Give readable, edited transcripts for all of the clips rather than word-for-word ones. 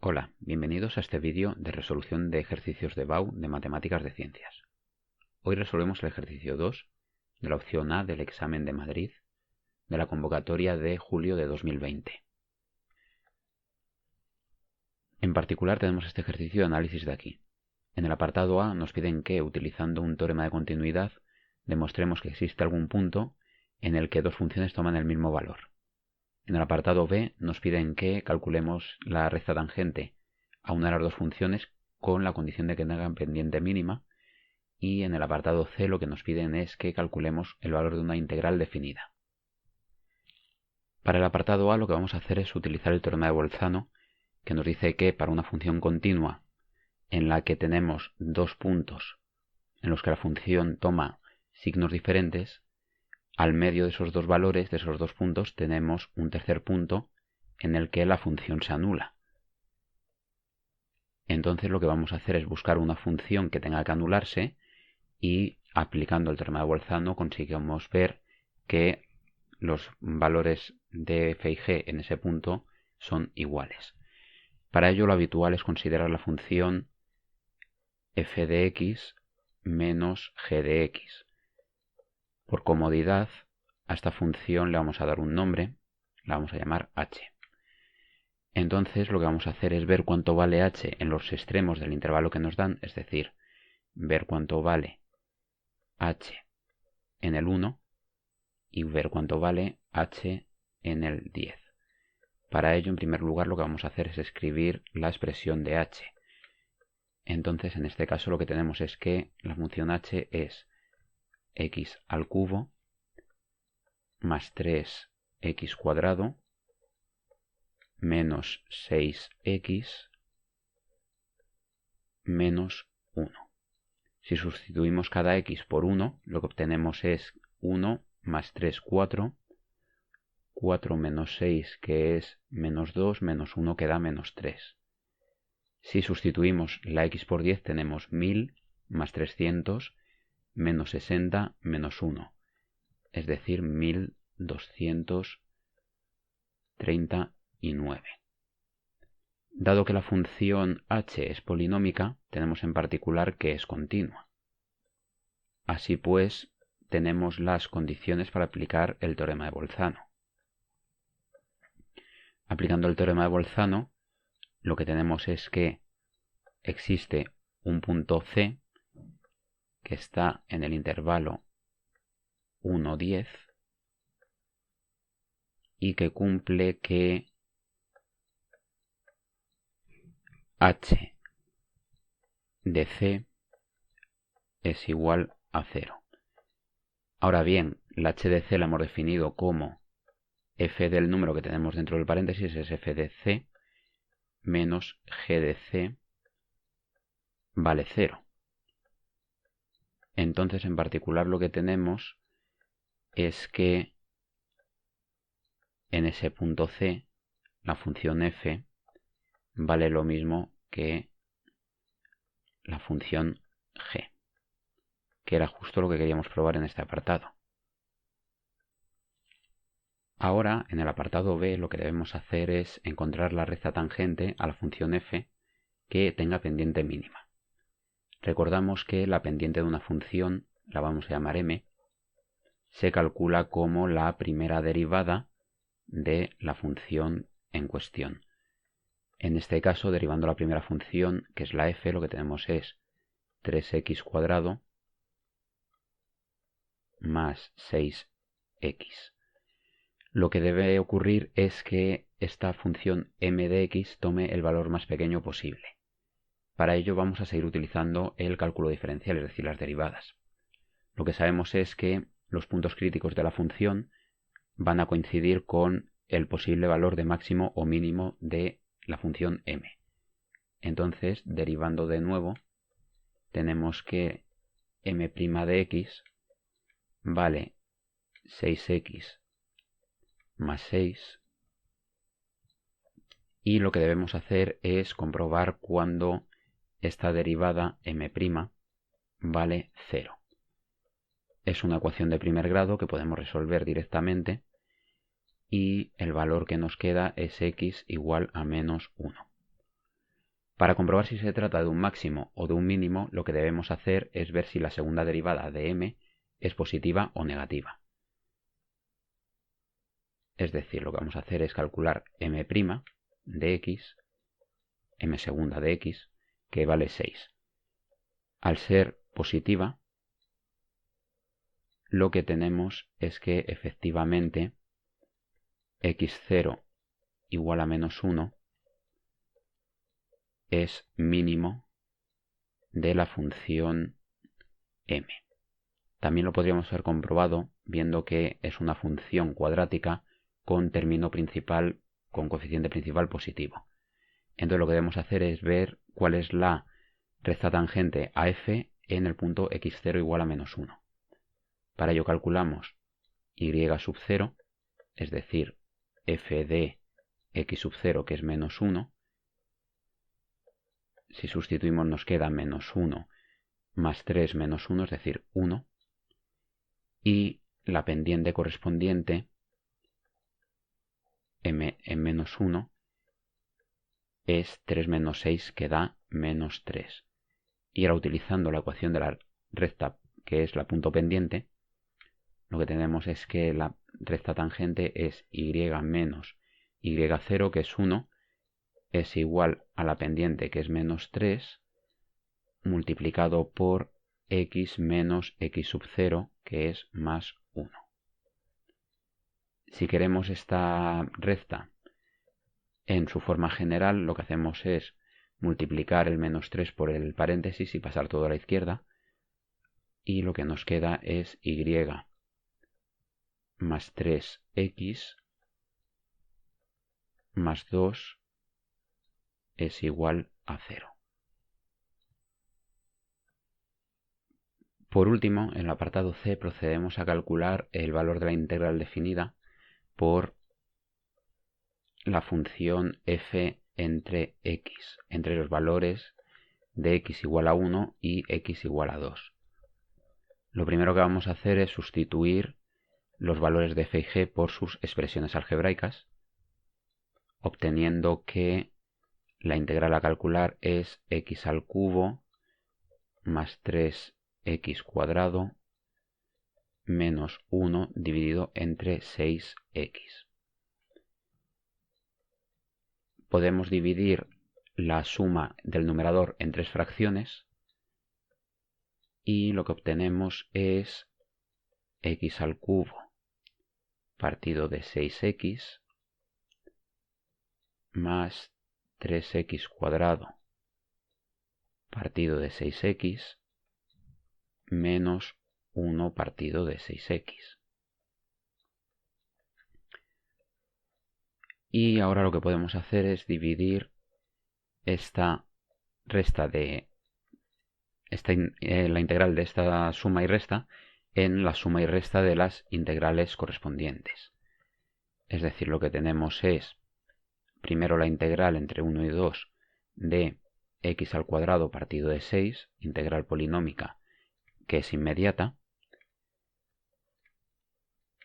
Hola, bienvenidos a este vídeo de resolución de ejercicios de BAU de Matemáticas de Ciencias. Hoy resolvemos el ejercicio 2 de la opción A del examen de Madrid de la convocatoria de julio de 2020. En particular tenemos este ejercicio de análisis de aquí. En el apartado A nos piden que, utilizando un teorema de continuidad, demostremos que existe algún punto en el que dos funciones toman el mismo valor. En el apartado B nos piden que calculemos la recta tangente a una de las dos funciones con la condición de que tengan pendiente mínima, y en el apartado C lo que nos piden es que calculemos el valor de una integral definida. Para el apartado A lo que vamos a hacer es utilizar el teorema de Bolzano, que nos dice que para una función continua en la que tenemos dos puntos en los que la función toma signos diferentes, al medio de esos dos valores, de esos dos puntos, tenemos un tercer punto en el que la función se anula. Entonces lo que vamos a hacer es buscar una función que tenga que anularse y aplicando el teorema de Bolzano conseguimos ver que los valores de f y g en ese punto son iguales. Para ello lo habitual es considerar la función f de x menos g de x. Por comodidad, a esta función le vamos a dar un nombre, la vamos a llamar h. Entonces lo que vamos a hacer es ver cuánto vale h en los extremos del intervalo que nos dan, es decir, ver cuánto vale h en el 1 y ver cuánto vale h en el 10. Para ello, en primer lugar, lo que vamos a hacer es escribir la expresión de h. Entonces, en este caso lo que tenemos es que la función h es x al cubo más 3x cuadrado menos 6x menos 1. Si sustituimos cada x por 1, lo que obtenemos es 1 más 3, 4, 4 menos 6, que es menos 2, menos 1 que da menos 3. Si sustituimos la x por 10, tenemos 1000 más 300 menos 60 menos 1, es decir, 1239. Dado que la función h es polinómica, tenemos en particular que es continua. Así pues, tenemos las condiciones para aplicar el teorema de Bolzano. Aplicando el teorema de Bolzano, lo que tenemos es que existe un punto C que está en el intervalo 1,10 y que cumple que h de C es igual a 0. Ahora bien, la h de C la hemos definido como f del número que tenemos dentro del paréntesis es f de C menos g de C vale 0. Entonces, en particular, lo que tenemos es que en ese punto C la función f vale lo mismo que la función g, que era justo lo que queríamos probar en este apartado. Ahora, en el apartado B, lo que debemos hacer es encontrar la recta tangente a la función f que tenga pendiente mínima. Recordamos que la pendiente de una función, la vamos a llamar m, se calcula como la primera derivada de la función en cuestión. En este caso, derivando la primera función, que es la f, lo que tenemos es 3x cuadrado más 6x. Lo que debe ocurrir es que esta función m de x tome el valor más pequeño posible. Para ello vamos a seguir utilizando el cálculo diferencial, es decir, las derivadas. Lo que sabemos es que los puntos críticos de la función van a coincidir con el posible valor de máximo o mínimo de la función m. Entonces, derivando de nuevo, tenemos que m' de x vale 6x más 6, y lo que debemos hacer es comprobar cuando esta derivada m' vale 0. Es una ecuación de primer grado que podemos resolver directamente y el valor que nos queda es x igual a menos 1. Para comprobar si se trata de un máximo o de un mínimo, lo que debemos hacer es ver si la segunda derivada de m es positiva o negativa. Es decir, lo que vamos a hacer es calcular m' de x, m segunda de x, que vale 6. Al ser positiva, lo que tenemos es que efectivamente x0 igual a menos 1 es mínimo de la función m. También lo podríamos haber comprobado viendo que es una función cuadrática con término principal, con coeficiente principal positivo. Entonces lo que debemos hacer es ver cuál es la recta tangente a f en el punto x0 igual a menos 1. Para ello calculamos y sub 0, es decir, f de x sub 0, que es menos 1. Si sustituimos nos queda menos 1 más 3 menos 1, es decir, 1. Y la pendiente correspondiente, m en menos 1, es 3 menos 6, que da menos 3. Y ahora utilizando la ecuación de la recta, que es la punto pendiente, lo que tenemos es que la recta tangente es y menos y0, que es 1, es igual a la pendiente, que es menos 3, multiplicado por x menos x sub 0, que es más 1. Si queremos esta recta en su forma general, lo que hacemos es multiplicar el menos 3 por el paréntesis y pasar todo a la izquierda. Y lo que nos queda es y más 3x más 2 es igual a 0. Por último, en el apartado C procedemos a calcular el valor de la integral definida por la función f entre x, entre los valores de x igual a 1 y x igual a 2. Lo primero que vamos a hacer es sustituir los valores de f y g por sus expresiones algebraicas, obteniendo que la integral a calcular es x al cubo más 3x cuadrado menos 1 dividido entre 6x. Podemos dividir la suma del numerador en 3 fracciones y lo que obtenemos es x al cubo partido de 6x más 3x cuadrado partido de 6x menos 1 partido de 6x. Y ahora lo que podemos hacer es dividir esta resta de la integral de esta suma y resta en la suma y resta de las integrales correspondientes. Es decir, lo que tenemos es primero la integral entre 1 y 2 de x al cuadrado partido de 6, integral polinómica que es inmediata.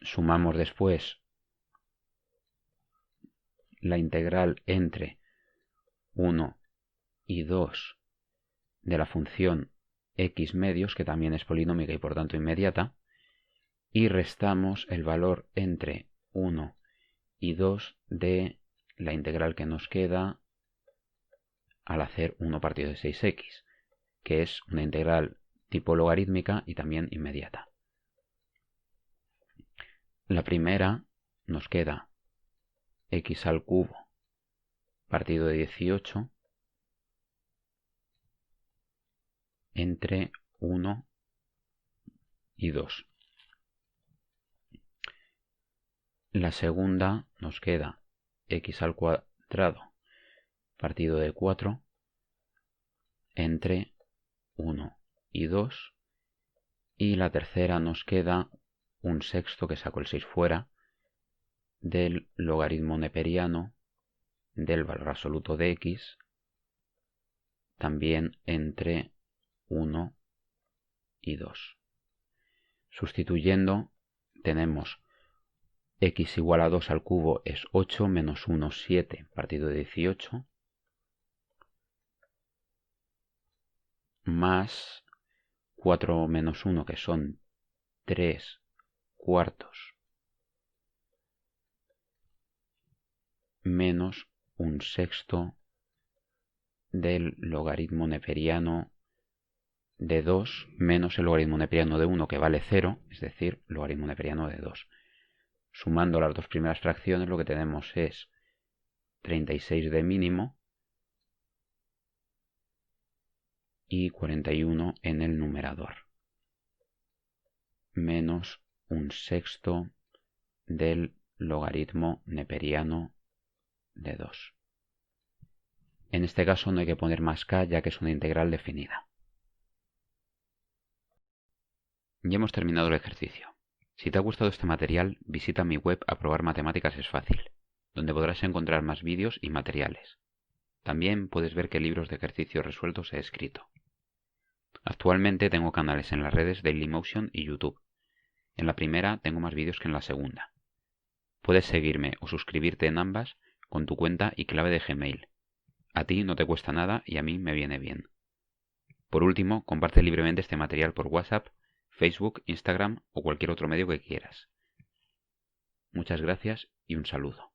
Sumamos después la integral entre 1 y 2 de la función x medios, que también es polinómica y por tanto inmediata, y restamos el valor entre 1 y 2 de la integral que nos queda al hacer 1 partido de 6x, que es una integral tipo logarítmica y también inmediata. La primera nos queda x al cubo partido de 18 entre 1 y 2. La segunda nos queda x al cuadrado partido de 4 entre 1 y 2. Y la tercera nos queda un sexto, que saco el 6 fuera, del logaritmo neperiano del valor absoluto de x, también entre 1 y 2. Sustituyendo, tenemos x igual a 2 al cubo es 8 menos 1, 7 partido de 18. más 4 menos 1, que son 3 cuartos, menos 1/6 del logaritmo neperiano de 2 menos el logaritmo neperiano de 1, que vale 0, es decir, logaritmo neperiano de 2. Sumando las dos primeras fracciones, lo que tenemos es 36 de mínimo y 41 en el numerador, menos 1/6 del logaritmo neperiano de 2. En este caso no hay que poner más k, ya que es una integral definida. Ya hemos terminado el ejercicio. Si te ha gustado este material, visita mi web Aprobar Matemáticas es Fácil, donde podrás encontrar más vídeos y materiales. También puedes ver qué libros de ejercicios resueltos he escrito. Actualmente tengo canales en las redes Dailymotion y YouTube. En la primera tengo más vídeos que en la segunda. Puedes seguirme o suscribirte en ambas con tu cuenta y clave de Gmail. A ti no te cuesta nada y a mí me viene bien. Por último, comparte libremente este material por WhatsApp, Facebook, Instagram o cualquier otro medio que quieras. Muchas gracias y un saludo.